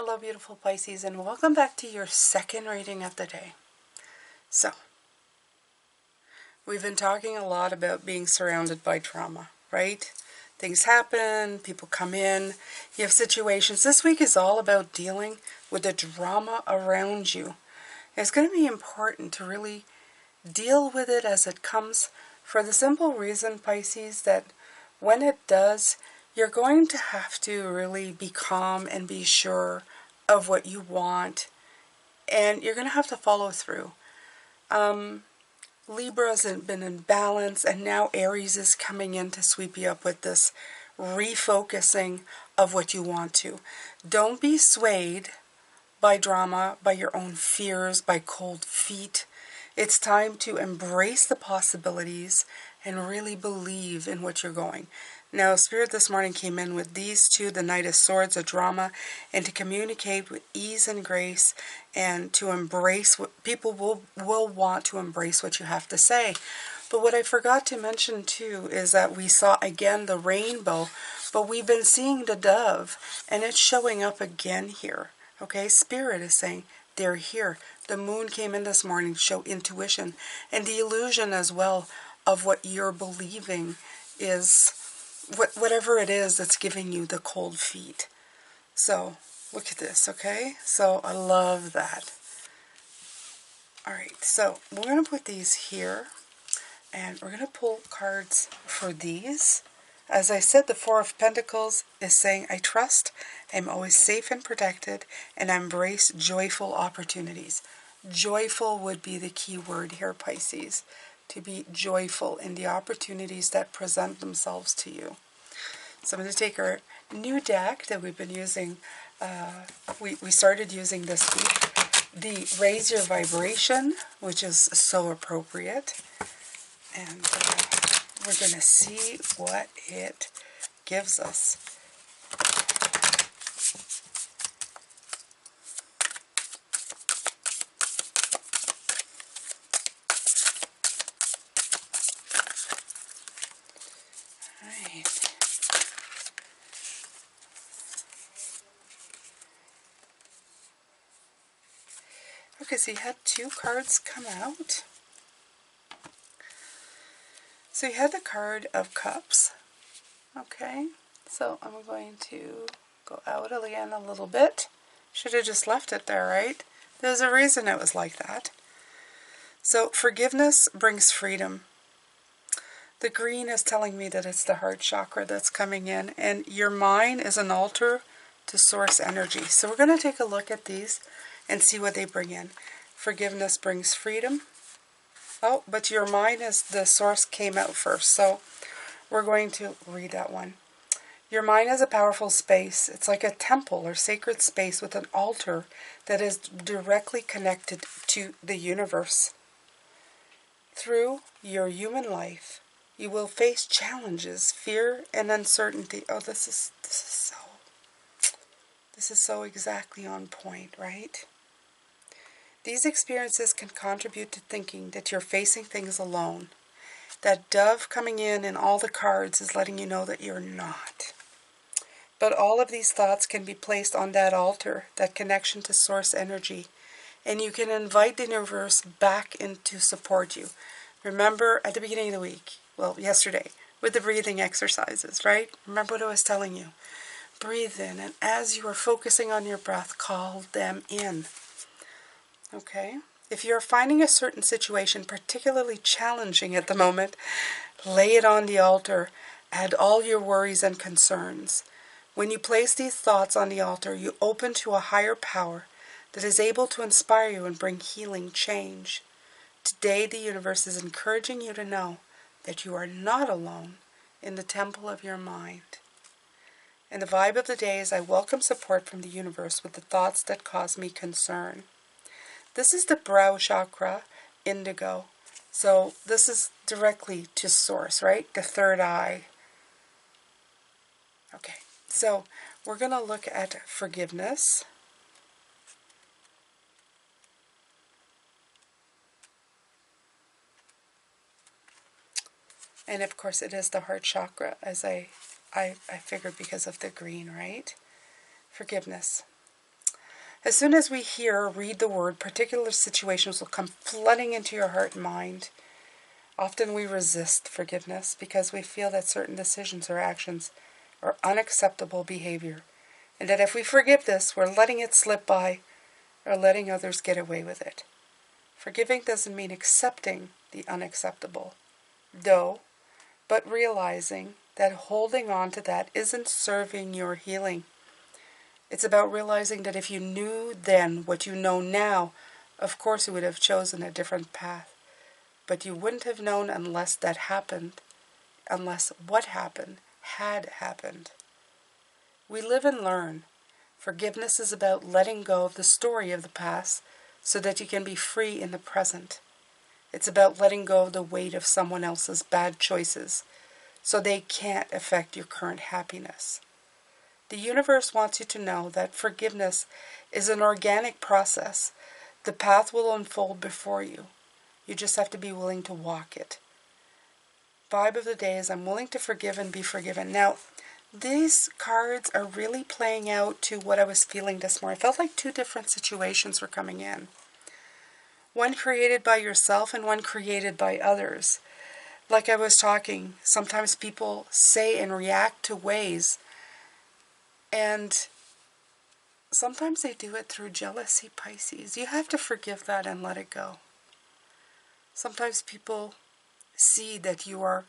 Hello beautiful Pisces, and welcome back to your second reading of the day. So, we've been talking a lot about being surrounded by trauma, right? Things happen, people come in, you have situations. This week is all about dealing with the drama around you. It's going to be important to really deal with it as it comes, for the simple reason, Pisces, that when it does, you're going to have to really be calm and be sure of what you want, and you're going to have to follow through. Libra's been in balance, and now Aries is coming in to sweep you up with this refocusing of what you want to. Don't be swayed by drama, by your own fears, by cold feet. It's time to embrace the possibilities and really believe in what you're going. Now, Spirit this morning came in with these two, the Knight of Swords, a drama, and to communicate with ease and grace, and to embrace what people will want to embrace what you have to say. But what I forgot to mention too is that we saw again the rainbow, but we've been seeing the dove, and it's showing up again here. Okay, Spirit is saying they're here. The moon came in this morning to show intuition and the illusion as well of what you're believing is whatever it is that's giving you the cold feet. So look at this, okay? So I love that. All right, so we're going to put these here, and we're going to pull cards for these. As I said, the Four of Pentacles is saying, I trust, I'm always safe and protected, and I embrace joyful opportunities. Joyful would be the key word here, Pisces. To be joyful in the opportunities that present themselves to you. So I'm going to take our new deck that we've been using, we started using this week, the Raise Your Vibration, which is so appropriate. And we're going to see what it gives us. Alright. Okay, so you had two cards come out. So you had the card of Cups. Okay, so I'm going to go out again a little bit. Should have just left it there, right? There's a reason it was like that. So forgiveness brings freedom. The green is telling me that it's the heart chakra that's coming in, and your mind is an altar to source energy. So we're going to take a look at these and see what they bring in. Forgiveness brings freedom. Oh, but your mind is the source came out first, so we're going to read that one. Your mind is a powerful space. It's like a temple or sacred space with an altar that is directly connected to the universe. Through your human life, you will face challenges, fear, and uncertainty. Oh, this is so exactly on point, right? These experiences can contribute to thinking that you're facing things alone. That dove coming in and all the cards is letting you know that you're not. But all of these thoughts can be placed on that altar, that connection to source energy, and you can invite the universe back in to support you. Remember at the beginning of the week, well, yesterday, with the breathing exercises, right? Remember what I was telling you. Breathe in, and as you are focusing on your breath, call them in. Okay? If you're finding a certain situation particularly challenging at the moment, lay it on the altar. Add all your worries and concerns. When you place these thoughts on the altar, you open to a higher power that is able to inspire you and bring healing change. Today, the universe is encouraging you to know that you are not alone in the temple of your mind. And the vibe of the day is I welcome support from the universe with the thoughts that cause me concern. This is the brow chakra, indigo. So this is directly to source, right? The third eye. Okay, so we're going to look at forgiveness. And of course it is the heart chakra, as I figured because of the green, right? Forgiveness. As soon as we hear or read the word, particular situations will come flooding into your heart and mind. Often we resist forgiveness because we feel that certain decisions or actions are unacceptable behavior, and that if we forgive this, we're letting it slip by or letting others get away with it. Forgiving doesn't mean accepting the unacceptable, though, but realizing that holding on to that isn't serving your healing. It's about realizing that if you knew then what you know now, of course you would have chosen a different path. But you wouldn't have known unless that happened, unless what happened had happened. We live and learn. Forgiveness is about letting go of the story of the past so that you can be free in the present. It's about letting go of the weight of someone else's bad choices so they can't affect your current happiness. The universe wants you to know that forgiveness is an organic process. The path will unfold before you. You just have to be willing to walk it. Vibe of the day is I'm willing to forgive and be forgiven. Now, these cards are really playing out to what I was feeling this morning. I felt like two different situations were coming in. One created by yourself and one created by others. Like I was talking, sometimes people say and react to ways, and sometimes they do it through jealousy, Pisces. You have to forgive that and let it go. Sometimes people see that you are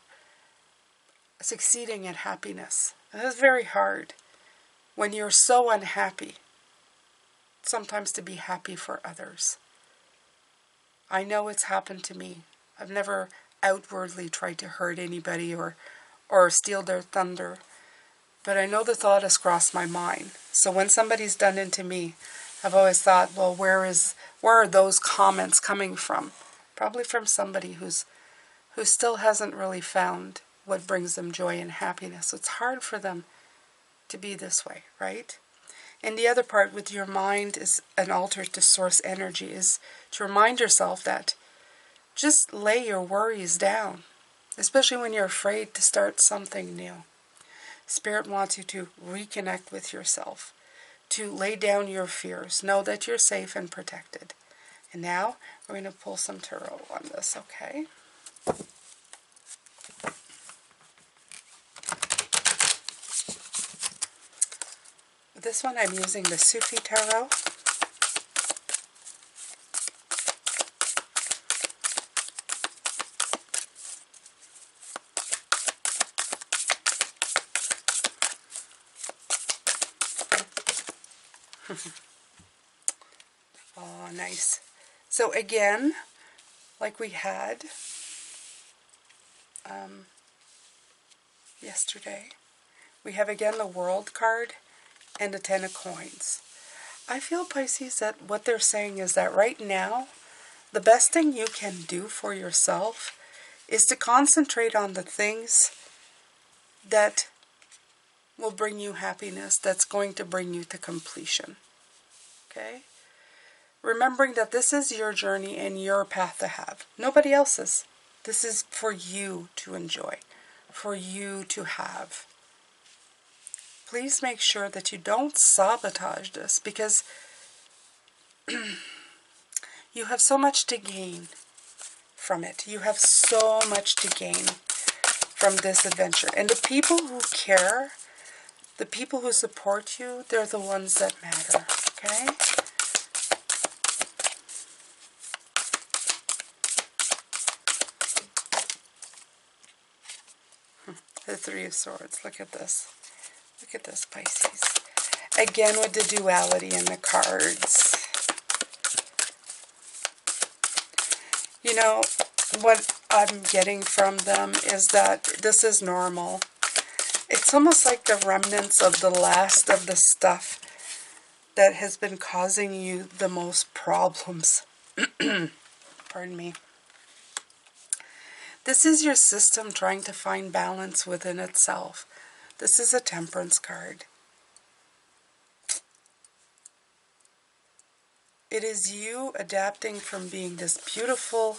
succeeding at happiness. And it's very hard when you're so unhappy, sometimes to be happy for others. I know it's happened to me. I've never outwardly tried to hurt anybody or steal their thunder. But I know the thought has crossed my mind. So when somebody's done into me, I've always thought, well, where are those comments coming from? Probably from somebody who still hasn't really found what brings them joy and happiness. It's hard for them to be this way, right? And the other part with your mind is an altar to source energy is to remind yourself that just lay your worries down, especially when you're afraid to start something new. Spirit wants you to reconnect with yourself, to lay down your fears, know that you're safe and protected. And now we're going to pull some tarot on this, okay? This one I'm using the Sufi Tarot. Oh, nice. So again, like we had yesterday, we have again the World card and the Ten of Coins. I feel, Pisces, that what they're saying is that right now, the best thing you can do for yourself is to concentrate on the things that will bring you happiness, that's going to bring you to completion. Okay? Remembering that this is your journey and your path to have. Nobody else's. This is for you to enjoy, for you to have. Please make sure that you don't sabotage this, because you have so much to gain from it. You have so much to gain from this adventure. And the people who care, the people who support you, they're the ones that matter. Okay? The Three of Swords. Look at this. Look at this, Pisces. Again with the duality in the cards. You know, what I'm getting from them is that this is normal. It's almost like the remnants of the last of the stuff that has been causing you the most problems. Pardon me. This is your system trying to find balance within itself. This is a Temperance card. It is you adapting from being this beautiful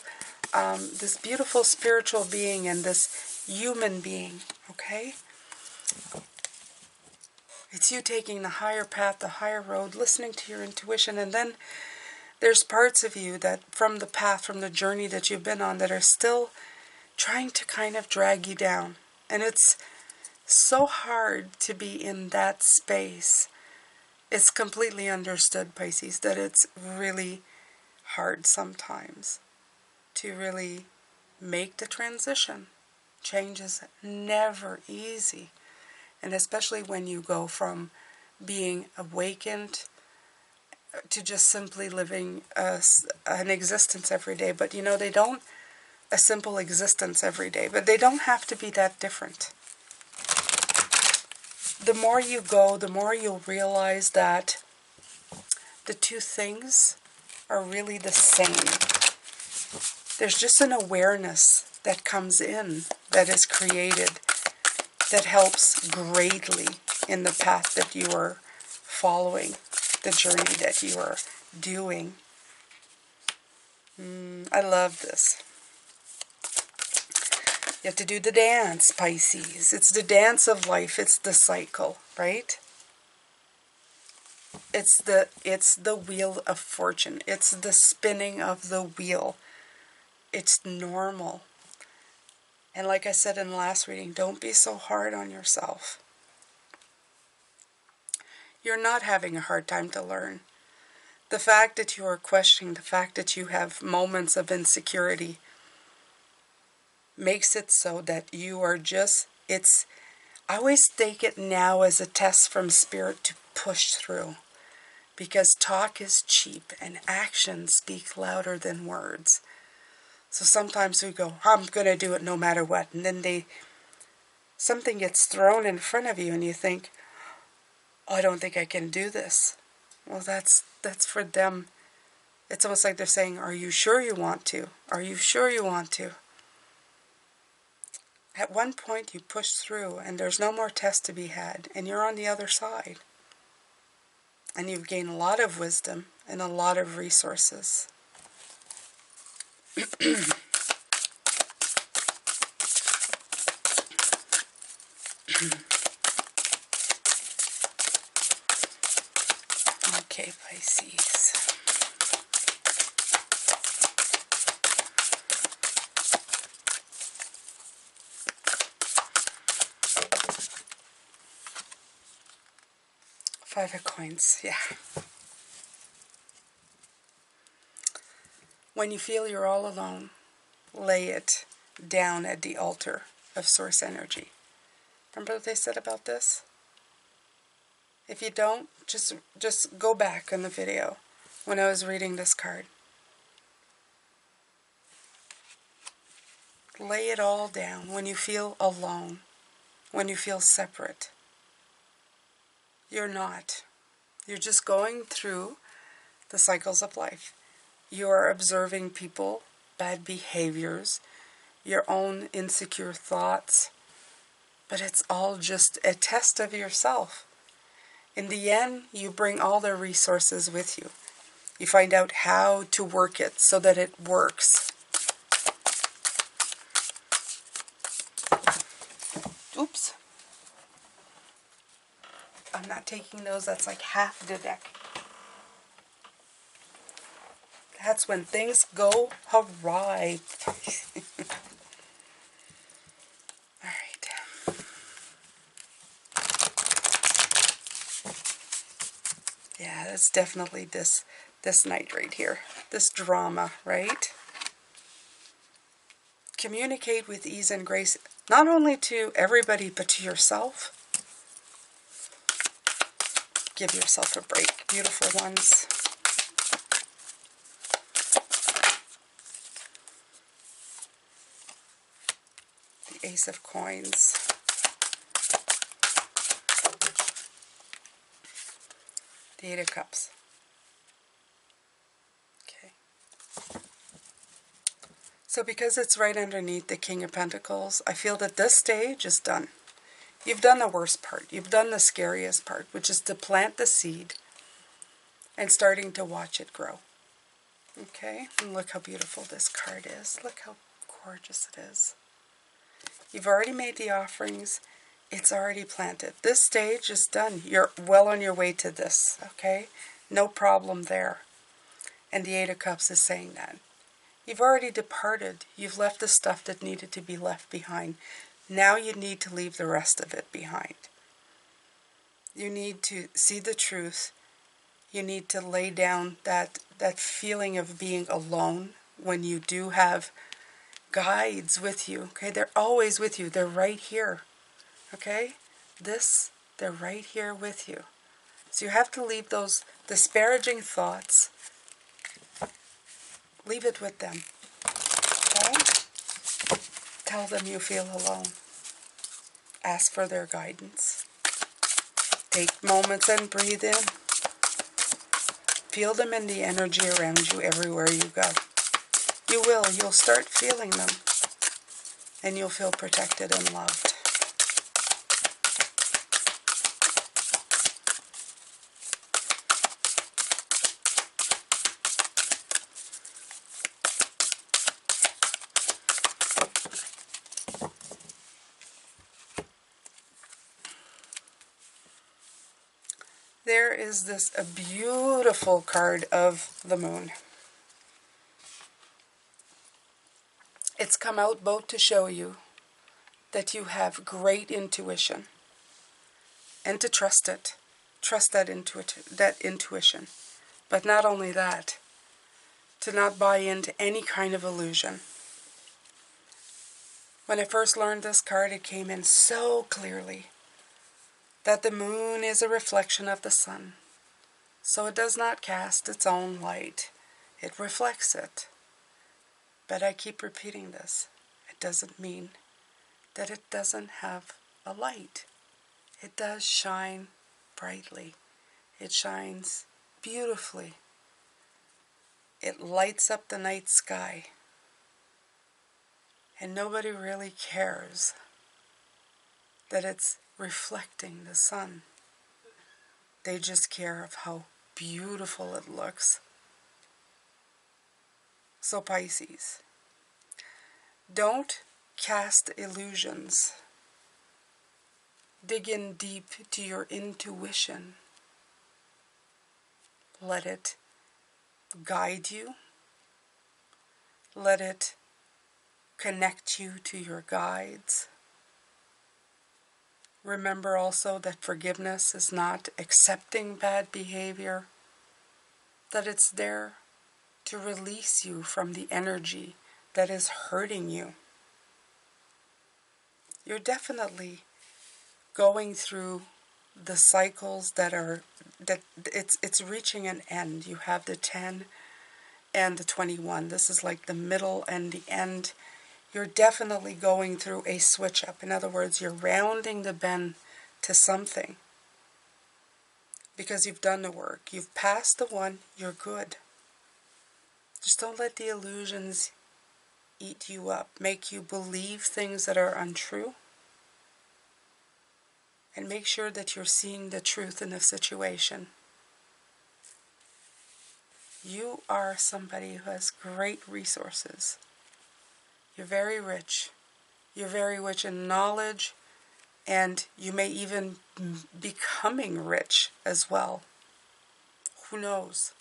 spiritual being and this human being, okay? It's you taking the higher path, the higher road, listening to your intuition. And then there's parts of you that from the path, from the journey that you've been on, that are still trying to kind of drag you down. And it's so hard to be in that space. It's completely understood, Pisces, that it's really hard sometimes to really make the transition. Change is never easy. And especially when you go from being awakened to just simply living an existence every day. But you know, a simple existence every day, but they don't have to be that different. The more you go, the more you'll realize that the two things are really the same. There's just an awareness that comes in, that is created, that helps greatly in the path that you are following, the journey that you are doing. I love this. You have to do the dance, Pisces. It's the dance of life. It's the cycle, right? It's the wheel of fortune. It's the spinning of the wheel. It's normal. And like I said in the last reading, don't be so hard on yourself. You're not having a hard time to learn. The fact that you are questioning, the fact that you have moments of insecurity, makes it so that you are just, I always take it now as a test from Spirit to push through. Because talk is cheap and actions speak louder than words. So sometimes we go, I'm going to do it no matter what. And then something gets thrown in front of you and you think, oh, I don't think I can do this. Well, that's for them. It's almost like they're saying, are you sure you want to? Are you sure you want to? At one point you push through and there's no more test to be had and you're on the other side. And you've gained a lot of wisdom and a lot of resources. Okay, Pisces. Five of Coins, yeah. When you feel you're all alone, lay it down at the altar of source energy. Remember what they said about this? If you don't, just go back in the video when I was reading this card. Lay it all down when you feel alone, when you feel separate. You're not. You're just going through the cycles of life. You're observing people, bad behaviors, your own insecure thoughts, but it's all just a test of yourself. In the end, you bring all the resources with you. You find out how to work it so that it works. Oops. I'm not taking those. That's like half the deck. That's when things go awry. Alright. Yeah, that's definitely this night right here. This drama, right? Communicate with ease and grace, not only to everybody, but to yourself. Give yourself a break, beautiful ones. The Ace of Coins. The Eight of Cups. Okay. So because it's right underneath the King of Pentacles, I feel that this stage is done. You've done the worst part. You've done the scariest part, which is to plant the seed and starting to watch it grow. Okay? And look how beautiful this card is. Look how gorgeous it is. You've already made the offerings. It's already planted. This stage is done. You're well on your way to this, okay? No problem there. And the Eight of Cups is saying that. You've already departed. You've left the stuff that needed to be left behind. Now you need to leave the rest of it behind. You need to see the truth. You need to lay down that feeling of being alone when you do have guides with you. Okay, they're always with you. They're right here. Okay, they're right here with you. So you have to leave those disparaging thoughts. Leave it with them. Okay? Tell them you feel alone. Ask for their guidance. Take moments and breathe in. Feel them in the energy around you everywhere you go. You'll start feeling them. And you'll feel protected and loved. There is a beautiful card of the moon. It's come out both to show you that you have great intuition and to trust it. Trust that intuition. But not only that, to not buy into any kind of illusion. When I first learned this card, it came in so clearly that the moon is a reflection of the sun. So it does not cast its own light. It reflects it. But I keep repeating this. It doesn't mean that it doesn't have a light. It does shine brightly. It shines beautifully. It lights up the night sky. And nobody really cares that it's reflecting the sun. They just care of how beautiful it looks. So Pisces, don't cast illusions. Dig in deep to your intuition. Let it guide you. Let it connect you to your guides. Remember also that forgiveness is not accepting bad behavior, that it's there to release you from the energy that is hurting you. You're definitely going through the cycles that it's reaching an end. You have the 10 and the 21. This is like the middle and the end. You're definitely going through a switch up. In other words, you're rounding the bend to something because you've done the work. You've passed the one, you're good. Just don't let the illusions eat you up, make you believe things that are untrue. And make sure that you're seeing the truth in the situation. You are somebody who has great resources. You're very rich. You're very rich in knowledge, and you may even be becoming rich as well. Who knows?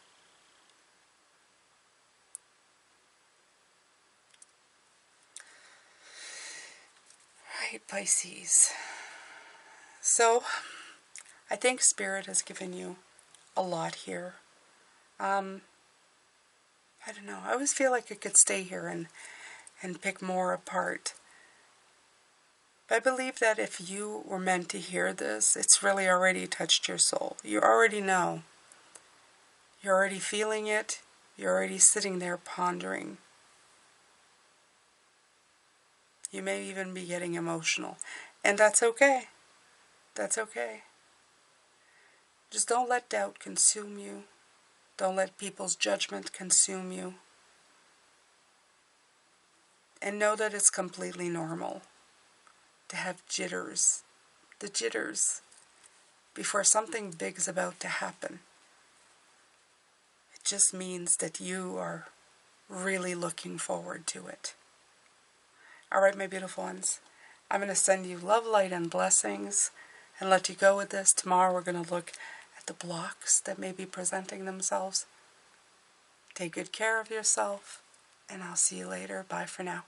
Right, Pisces. So, I think Spirit has given you a lot here. I don't know. I always feel like I could stay here and pick more apart. But I believe that if you were meant to hear this, it's really already touched your soul. You already know. You're already feeling it. You're already sitting there pondering. You may even be getting emotional. And that's okay. That's okay. Just don't let doubt consume you. Don't let people's judgment consume you. And know that it's completely normal to have jitters. The jitters before something big is about to happen. It just means that you are really looking forward to it. All right, my beautiful ones. I'm going to send you love, light, and blessings and let you go with this. Tomorrow we're going to look at the blocks that may be presenting themselves. Take good care of yourself, and I'll see you later. Bye for now.